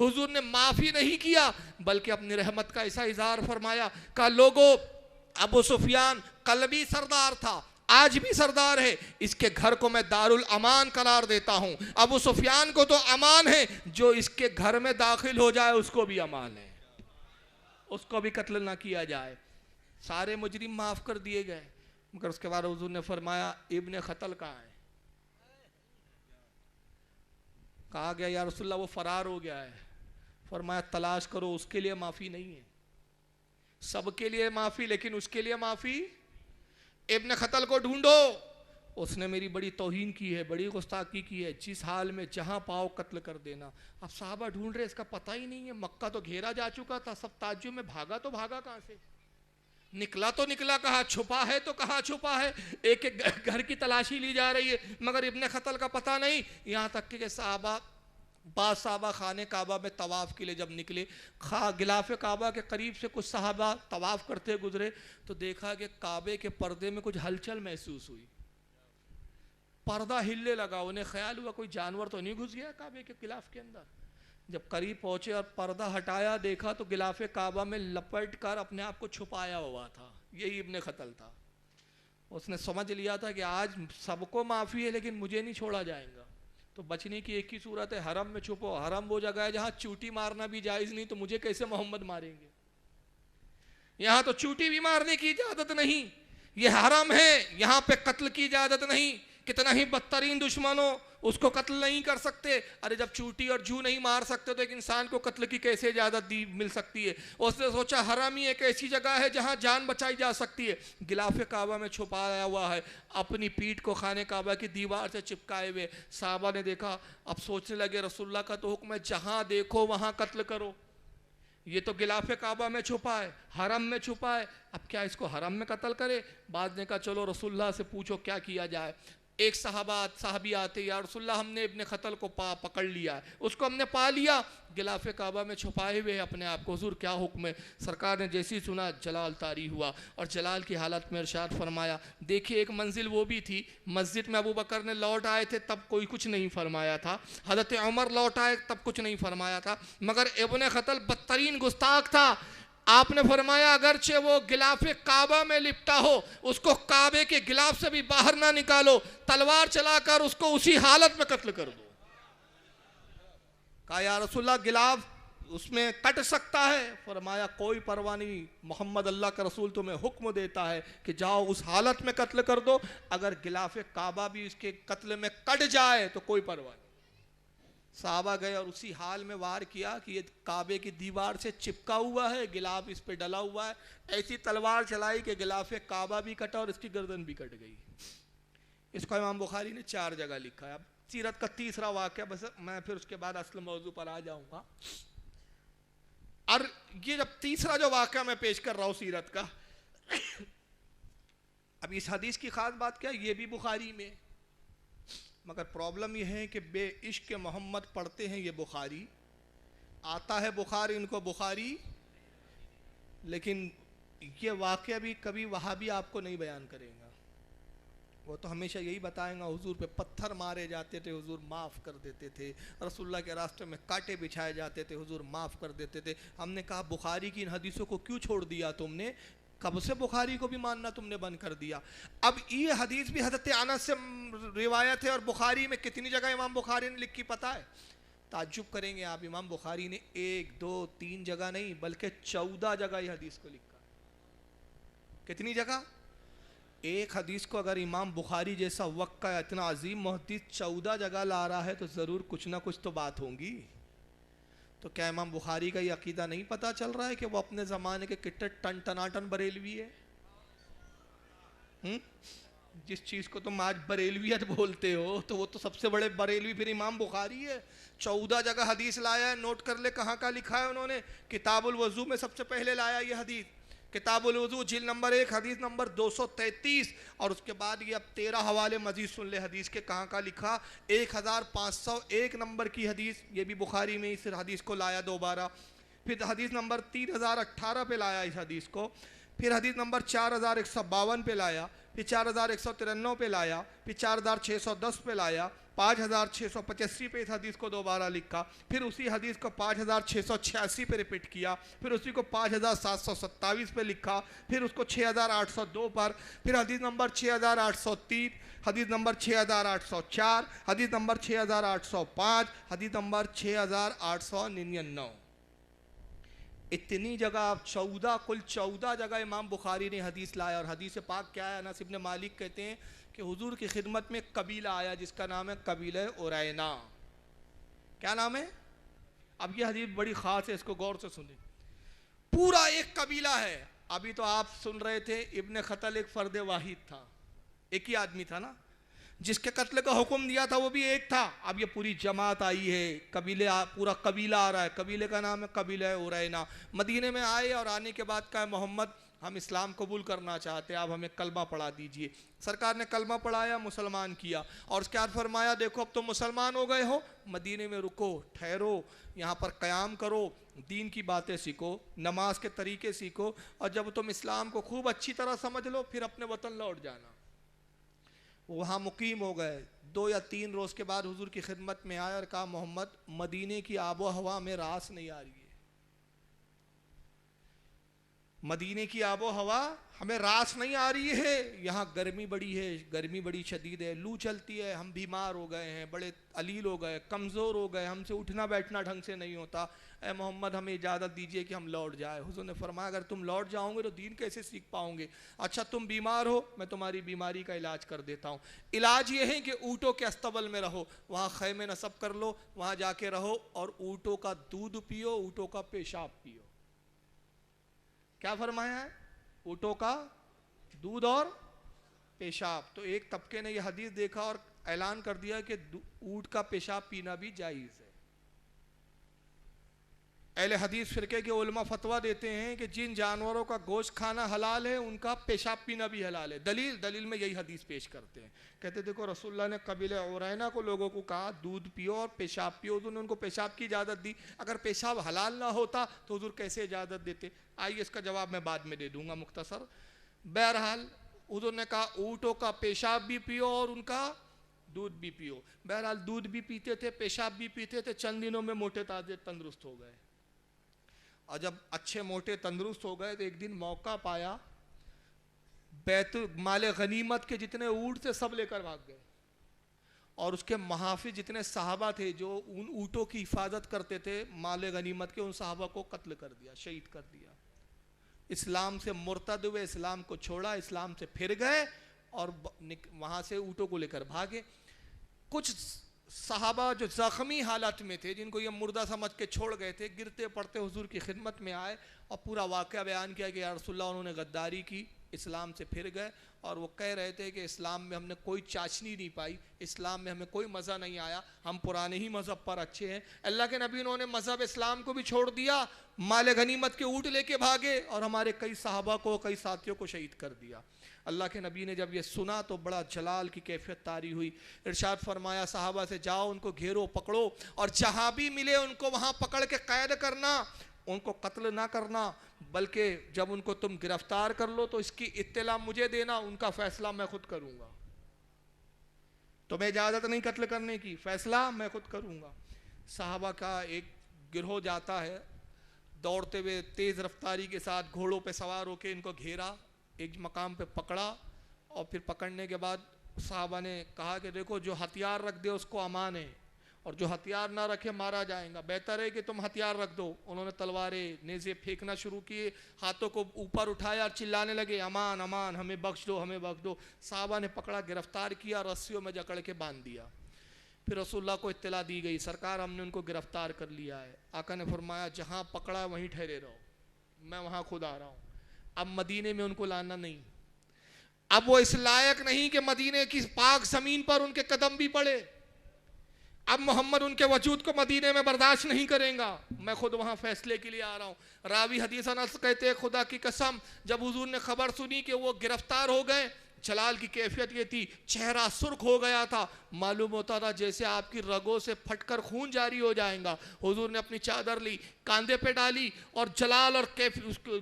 حضور نے معافی نہیں کیا بلکہ اپنی رحمت کا ایسا اظہار فرمایا، کہا لوگو ابو سفیان قلبی سردار تھا، آج بھی سردار ہے، اس کے گھر کو میں دارالامان قرار دیتا ہوں۔ ابو سفیان کو تو امان ہے، جو اس کے گھر میں داخل ہو جائے اس کو بھی امان ہے، اس کو بھی قتل نہ کیا جائے۔ سارے مجرم معاف کر دیے گئے، مگر اس کے بعد حضور نے فرمایا ابن خطل کہاں ہے؟ کہا گیا یا رسول اللہ وہ فرار ہو گیا ہے۔ فرمایا تلاش کرو، اس کے لیے معافی نہیں ہے، سب کے لیے معافی لیکن اس کے لیے معافی، ابن خطل کو ڈھونڈو، اس نے میری بڑی توہین کی ہے، بڑی گستاخی کی ہے، جس حال میں جہاں پاؤ قتل کر دینا۔ اب صحابہ ڈھونڈ رہے، اس کا پتہ ہی نہیں ہے، مکہ تو گھیرا جا چکا تھا، سب تعجب میں بھاگا تو بھاگا کہاں سے، نکلا تو نکلا کہاں، چھپا ہے تو کہاں چھپا ہے، ایک ایک گھر کی تلاشی لی جا رہی ہے مگر ابن خطل کا پتہ نہیں۔ یہاں تک کہ صحابہ، بعض صحابہ خانے کعبہ میں طواف کے لیے جب نکلے، غلاف کعبہ کے قریب سے کچھ صحابہ طواف کرتے گزرے تو دیکھا کہ کعبے کے پردے میں کچھ ہلچل محسوس ہوئی، پردہ ہلنے لگا، انہیں خیال ہوا کوئی جانور تو نہیں گھس گیا کعبے کے غلاف کے اندر۔ جب قریب پہنچے اور پردہ ہٹایا دیکھا تو غلاف کعبہ میں لپٹ کر اپنے آپ کو چھپایا ہوا تھا، یہی ابن خطل تھا۔ اس نے سمجھ لیا تھا کہ آج سب کو معافی ہے لیکن مجھے نہیں چھوڑا جائے گا، تو بچنے کی ایک ہی صورت ہے، حرم میں چھپو۔ حرم وہ جگہ ہے جہاں چوٹی مارنا بھی جائز نہیں، تو مجھے کیسے محمد ماریں گے؟ یہاں تو چوٹی بھی مارنے کی اجازت نہیں، یہ حرم ہے، یہاں پہ قتل کی اجازت نہیں، کتنا ہی بدترین دشمن ہو اس کو قتل نہیں کر سکتے۔ ارے جب چوٹی اور جو نہیں مار سکتے تو ایک انسان کو قتل کی کیسے اجازت مل سکتی ہے؟ اس نے سوچا حرم ہی ایک ایسی جگہ ہے جہاں جان بچائی جا سکتی ہے، غلاف کعبہ میں چھپایا ہوا ہے، اپنی پیٹھ کو خانے کعبہ کی دیوار سے چپکائے ہوئے۔ صحابہ نے دیکھا، اب سوچنے لگے رسول اللہ کا تو حکم ہے جہاں دیکھو وہاں قتل کرو، یہ تو غلاف کعبہ میں چھپا ہے، حرم میں چھپا ہے، اب کیا اس کو حرم میں قتل کرے؟ بعد نے کہا چلو رسول اللہ سے پوچھو کیا کیا جائے۔ ایک صحابی آتے، یا رسول اللہ ہم نے ابن خطل کو پکڑ لیا ہے، اس کو ہم نے پا لیا، غلاف کعبہ میں چھپائے ہوئے اپنے آپ کو، حضور کیا حکم ہے؟ سرکار نے جیسی سنا جلال طاری ہوا اور جلال کی حالت میں ارشاد فرمایا، دیکھیے ایک منزل وہ بھی تھی، مسجد میں ابو بکر نے لوٹ آئے تھے تب کوئی کچھ نہیں فرمایا تھا، حضرت عمر لوٹ آئے تب کچھ نہیں فرمایا تھا، مگر ابن خطل بدترین گستاخ تھا۔ آپ نے فرمایا اگرچہ وہ غلاف کعبہ میں لپٹا ہو، اس کو کعبے کے غلاف سے بھی باہر نہ نکالو، تلوار چلا کر اس کو اسی حالت میں قتل کر دو۔ کہا یا رسول اللہ غلاف اس میں کٹ سکتا ہے؟ فرمایا کوئی پرواہ نہیں، محمد اللہ کا رسول تمہیں حکم دیتا ہے کہ جاؤ اس حالت میں قتل کر دو، اگر غلاف کعبہ بھی اس کے قتل میں کٹ جائے تو کوئی پرواہ نہیں۔ صحابہ گئے اور اسی حال میں وار کیا کہ یہ کعبے کی دیوار سے چپکا ہوا ہے، غلاف اس پہ ڈلا ہوا ہے، ایسی تلوار چلائی کہ غلاف کعبہ بھی کٹا اور اس کی گردن بھی کٹ گئی۔ اس کو امام بخاری نے 4 جگہ لکھا ہے۔ اب سیرت کا تیسرا واقعہ، بس میں پھر اس کے بعد اصل موضوع پر آ جاؤں گا۔ اور یہ جب تیسرا جو واقعہ میں پیش کر رہا ہوں سیرت کا، اب اس حدیث کی خاص بات کیا، یہ بھی بخاری میں، مگر پرابلم یہ ہے کہ بے عشق محمد پڑھتے ہیں یہ بخاری، آتا ہے بخاری ان کو بخاری، لیکن یہ واقعہ بھی کبھی وہابی آپ کو نہیں بیان کرے گا، وہ تو ہمیشہ یہی بتائیں گا حضور پہ پتھر مارے جاتے تھے، حضور معاف کر دیتے تھے، رسول اللہ کے راستے میں کانٹے بچھائے جاتے تھے، حضور معاف کر دیتے تھے۔ ہم نے کہا بخاری کی ان حدیثوں کو کیوں چھوڑ دیا تم نے؟ کب سے بخاری کو بھی ماننا تم نے بند کر دیا؟ اب یہ حدیث بھی حضرت انس سے روایت ہے، اور بخاری میں کتنی جگہ امام بخاری نے لکھی پتہ ہے؟ تعجب کریں گے آپ، امام بخاری نے 1 2 3 جگہ نہیں بلکہ 14 جگہ یہ حدیث کو لکھا ہے۔ کتنی جگہ؟ ایک حدیث کو اگر امام بخاری جیسا وقت کا اتنا عظیم محدث 14 جگہ لا رہا ہے تو ضرور کچھ نہ کچھ تو بات ہونگی۔ تو کیا امام بخاری کا یہ عقیدہ نہیں پتا چل رہا ہے کہ وہ اپنے زمانے کے کتنے ٹن ٹناٹن بریلوی ہے؟ جس چیز کو تم آج بریلویت بولتے ہو تو وہ تو سب سے بڑے بریلوی پھر امام بخاری ہے۔ 14 جگہ حدیث لایا ہے، نوٹ کر لے کہاں کا لکھا ہے انہوں نے۔ کتاب الوضو میں سب سے پہلے لایا یہ حدیث، کتاب الوضو جلد نمبر 1 حدیث نمبر 233، اور اس کے بعد یہ اب 13 حوالے مزید سن لے حدیث کے کہاں کا لکھا۔ 1501 نمبر کی حدیث، یہ بھی بخاری میں اس حدیث کو لایا دوبارہ۔ پھر حدیث نمبر 3018 پہ لایا اس حدیث کو۔ پھر حدیث نمبر 4152 پہ لایا، پھر 4193 پہ لایا، پھر 4610 پہ لایا، 5685 پہ اس حدیث کو دوبارہ لکھا، پھر اسی حدیث کو 5686 پہ ریپیٹ کیا، پھر اسی کو 5727 پہ لکھا، پھر اس کو 6802 پر، پھر حدیث نمبر 6803، حدیث نمبر 6804، حدیث نمبر 6805، حدیث نمبر 6899۔ اتنی جگہ، 14 کل 14 جگہ امام بخاری نے حدیث لایا، اور حدیث پاک کیا ہے؟ انس بن مالک کہتے ہیں کہ حضور کی خدمت میں قبیلہ آیا جس کا نام ہے قبیلہ عرینا۔ کیا نام ہے؟ اب یہ حدیث بڑی خاص ہے، اس کو غور سے سنیں۔ پورا ایک قبیلہ ہے۔ ابھی تو آپ سن رہے تھے ابن خطل ایک فرد واحد تھا، ایک ہی آدمی تھا نا، جس کے قتل کا حکم دیا تھا وہ بھی ایک تھا۔ اب یہ پوری جماعت آئی ہے، پورا قبیلہ آ رہا ہے، قبیلے کا نام ہے قبیلہ عرینا۔ مدینے میں آئے اور آنے کے بعد کہا محمد ہم اسلام قبول کرنا چاہتے ہیں، آپ ہمیں کلمہ پڑھا دیجئے۔ سرکار نے کلمہ پڑھایا، مسلمان کیا، اور اس کے بعد فرمایا دیکھو اب تم مسلمان ہو گئے ہو، مدینے میں رکو، ٹھہرو، یہاں پر قیام کرو، دین کی باتیں سیکھو، نماز کے طریقے سیکھو، اور جب تم اسلام کو خوب اچھی طرح سمجھ لو پھر اپنے وطن لوٹ جانا۔ وہاں مقیم ہو گئے۔ 2 یا 3 روز کے بعد حضور کی خدمت میں آیا اور کہا محمد مدینے کی آب و ہوا میں راس نہیں آ رہی ہے، مدینے کی آب و ہوا ہمیں راس نہیں آ رہی ہے، یہاں گرمی بڑی ہے، گرمی بڑی شدید ہے، لو چلتی ہے، ہم بیمار ہو گئے ہیں، بڑے علیل ہو گئے، کمزور ہو گئے، ہم سے اٹھنا بیٹھنا ڈھنگ سے نہیں ہوتا، اے محمد ہمیں اجازت دیجئے کہ ہم لوٹ جائیں۔ حضور نے فرمایا اگر تم لوٹ جاؤ گے تو دین کیسے سیکھ پاؤ گے؟ اچھا تم بیمار ہو، میں تمہاری بیماری کا علاج کر دیتا ہوں۔ علاج یہ ہے کہ اونٹوں کے استبل میں رہو، وہاں خیمے نصب کر لو، وہاں جا کے رہو اور اونٹوں کا دودھ پیو، اونٹوں کا پیشاب پیو۔ کیا فرمایا ہے؟ اونٹوں کا دودھ اور پیشاب۔ تو ایک طبقے نے یہ حدیث دیکھا اور اعلان کر دیا کہ اونٹ کا پیشاب پینا بھی جائز ہے۔ اہل حدیث فرقے کے علماء فتویٰ دیتے ہیں کہ جن جانوروں کا گوشت کھانا حلال ہے ان کا پیشاب پینا بھی حلال ہے۔ دلیل میں یہی حدیث پیش کرتے ہیں، کہتے دیکھو رسول اللہ نے قبیلہ عرینا کو لوگوں کو کہا دودھ پیو اور پیشاب پیو، حضور نے ان کو پیشاب کی اجازت دی۔ اگر پیشاب حلال نہ ہوتا تو حضور کیسے اجازت دیتے؟ آئیے اس کا جواب میں بعد میں دے دوں گا مختصر۔ بہرحال حضور نے کہا اونٹوں کا پیشاب بھی پیو اور ان کا دودھ بھی پیو۔ بہرحال دودھ بھی پیتے تھے، پیشاب بھی پیتے تھے، چند دنوں میں موٹے تازے تندرست ہو گئے، اور جب اچھے موٹے تندرست ہو گئے تو ایک دن موقع پایا، بیت مال غنیمت کے جتنے اونٹ تھے سب لے کر بھاگ گئے، اور اس کے محافظ جتنے صحابہ تھے جو ان اونٹوں کی حفاظت کرتے تھے مال غنیمت کے، ان صحابہ کو قتل کر دیا، شہید کر دیا۔ اسلام سے مرتد ہوئے، اسلام کو چھوڑا، اسلام سے پھر گئے اور وہاں سے اونٹوں کو لے کر بھاگے۔ کچھ صحابہ جو زخمی حالت میں تھے، جن کو یہ مردہ سمجھ کے چھوڑ گئے تھے، گرتے پڑتے حضور کی خدمت میں آئے اور پورا واقعہ بیان کیا کہ یا رسول اللہ انہوں نے غداری کی، اسلام سے پھر گئے، اور وہ کہہ رہے تھے کہ اسلام میں ہم نے کوئی چاشنی نہیں پائی، اسلام میں ہمیں کوئی مزہ نہیں آیا، ہم پرانے ہی مذہب پر اچھے ہیں۔ اللہ کے نبی انہوں نے مذہب اسلام کو بھی چھوڑ دیا، مال غنیمت کے اونٹ لے کے بھاگے اور ہمارے کئی صحابہ کو، کئی ساتھیوں کو شہید کر دیا۔ اللہ کے نبی نے جب یہ سنا تو بڑا جلال کی کیفیت طاری ہوئی، ارشاد فرمایا صحابہ سے جاؤ ان کو گھیرو، پکڑو، اور جہاں بھی ملے ان کو وہاں پکڑ کے قید کرنا، ان کو قتل نہ کرنا، بلکہ جب ان کو تم گرفتار کر لو تو اس کی اطلاع مجھے دینا، ان کا فیصلہ میں خود کروں گا، تمہیں اجازت نہیں قتل کرنے کی، فیصلہ میں خود کروں گا۔ صحابہ کا ایک گروہ جاتا ہے دوڑتے ہوئے تیز رفتاری کے ساتھ گھوڑوں پہ سوار ہو کے ان کو گھیرا، ایک مقام پہ پکڑا، اور پھر پکڑنے کے بعد صحابہ نے کہا کہ دیکھو جو ہتھیار رکھ دے اس کو امان ہے، اور جو ہتھیار نہ رکھے مارا جائے گا، بہتر ہے کہ تم ہتھیار رکھ دو۔ انہوں نے تلواریں نیزے پھینکنا شروع کیے، ہاتھوں کو اوپر اٹھایا اور چلانے لگے امان امان، ہمیں بخش دو، ہمیں بخش دو۔ صحابہ نے پکڑا، گرفتار کیا، رسیوں میں جکڑ کے باندھ دیا۔ پھر رسول اللہ کو اطلاع دی گئی سرکار ہم نے ان کو گرفتار کر لیا ہے۔ آقا نے فرمایا جہاں پکڑا وہیں ٹھہرے رہو، میں وہاں خود آ رہا ہوں۔ اب مدینے میں ان کو لانا نہیں، اب وہ اس لائق نہیں کہ مدینے کی پاک زمین پر ان کے قدم بھی پڑے، اب محمد ان کے وجود کو مدینے میں برداشت نہیں کریں گا، میں خود وہاں فیصلے کے لیے آ رہا ہوں۔ راوی حدیث انس کہتے ہیں خدا کی قسم جب حضور نے خبر سنی کہ وہ گرفتار ہو گئے جلال کی کیفیت یہ تھی، چہرہ سرخ ہو گیا تھا، معلوم ہوتا تھا جیسے آپ کی رگوں سے پھٹ کر خون جاری ہو جائیں گا۔ حضور نے اپنی چادر لی، کاندھے پہ ڈالی، اور جلال اور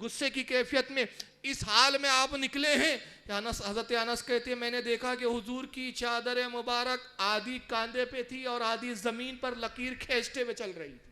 غصے کی کیفیت میں اس حال میں آپ نکلے ہیں۔ حضرت انس کہتے ہیں میں نے دیکھا کہ حضور کی چادر مبارک آدھی کاندھے پہ تھی اور آدھی زمین پر لکیر کھینچتے ہوئے چل رہی تھی۔